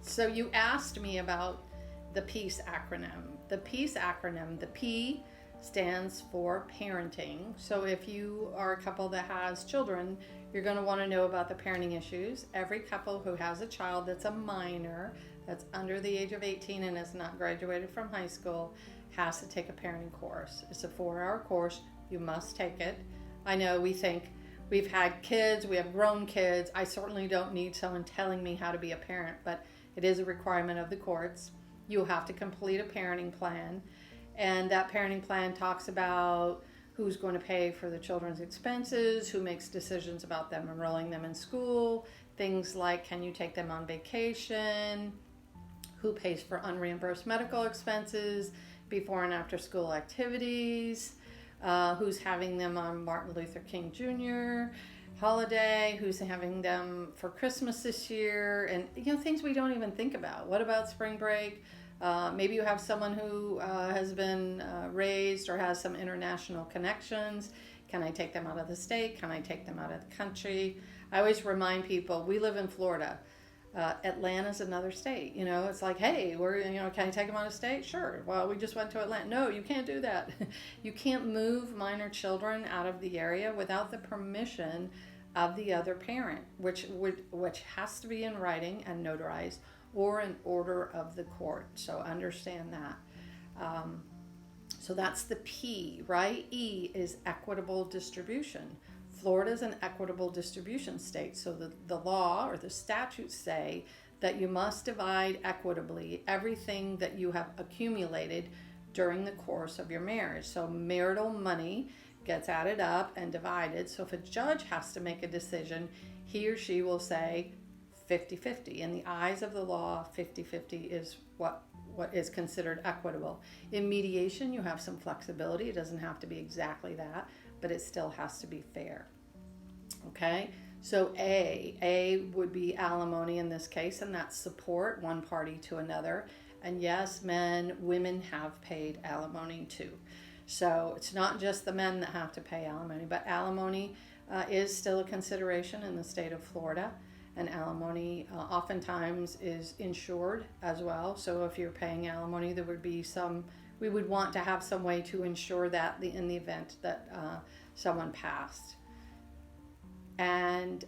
So you asked me about the P.E.A.C.E acronym. The P.E.A.C.E acronym, the P stands for parenting. So if you are a couple that has children, you're going to want to know about the parenting issues. Every couple who has a child that's a minor, that's under the age of 18 and has not graduated from high school, has to take a parenting course. It's a 4-hour course. You must take it. I know we think we've had kids, we have grown kids. I certainly don't need someone telling me how to be a parent, but it is a requirement of the courts. You'll have to complete a parenting plan, and that parenting plan talks about who's going to pay for the children's expenses, who makes decisions about them enrolling them in school, things like can you take them on vacation, who pays for unreimbursed medical expenses, before and after school activities, who's having them on Martin Luther King Jr. holiday, who's having them for Christmas this year, and things we don't even think about. What about spring break? Maybe you have someone who has been raised or has some international connections. Can I take them out of the state? Can I take them out of the country? I always remind people, we live in Florida. Atlanta's another state. It's like, hey, can I take them out of state? Sure. Well, we just went to Atlanta. No, you can't do that. You can't move minor children out of the area without the permission of the other parent, which has to be in writing and notarized, or an order of the court. So understand that. So that's the P, right? E is equitable distribution. Florida is an equitable distribution state. So the law or the statutes say that you must divide equitably everything that you have accumulated during the course of your marriage. So marital money gets added up and divided. So if a judge has to make a decision, he or she will say 50-50. In the eyes of the law, 50-50 is what is considered equitable. In mediation, you have some flexibility. It doesn't have to be exactly that, but it still has to be fair. Okay? So A would be alimony in this case, and that's support one party to another. And yes, women have paid alimony too. So it's not just the men that have to pay alimony, but alimony is still a consideration in the state of Florida. And alimony oftentimes is insured as well. So if you're paying alimony, there would be we would want to have some way to insure that in the event that someone passed. And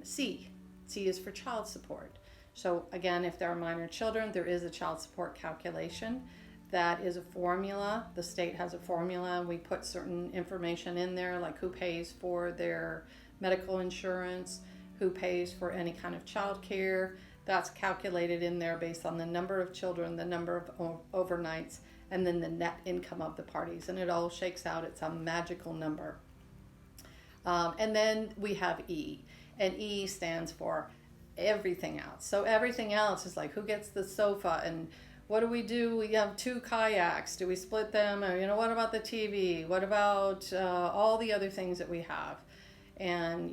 C is for child support. So again, if there are minor children, there is a child support calculation. That is a formula. The state has a formula. We put certain information in there, like who pays for their medical insurance, who pays for any kind of child care. That's calculated in there based on the number of children, the number of overnights, and then the net income of the parties. And it all shakes out. It's a magical number. And then we have E. And E stands for everything else. So everything else is like who gets the sofa, and what do? We have 2 kayaks. Do we split them? Or, what about the TV? What about all the other things that we have? And,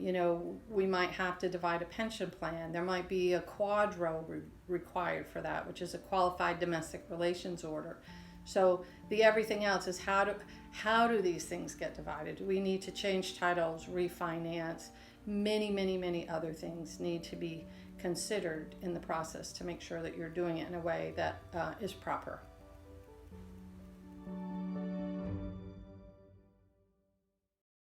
we might have to divide a pension plan. There might be a quadro required for that, which is a qualified domestic relations order. So the everything else is how do these things get divided? Do we need to change titles, refinance? Many, many, many other things need to be considered in the process to make sure that you're doing it in a way that is proper.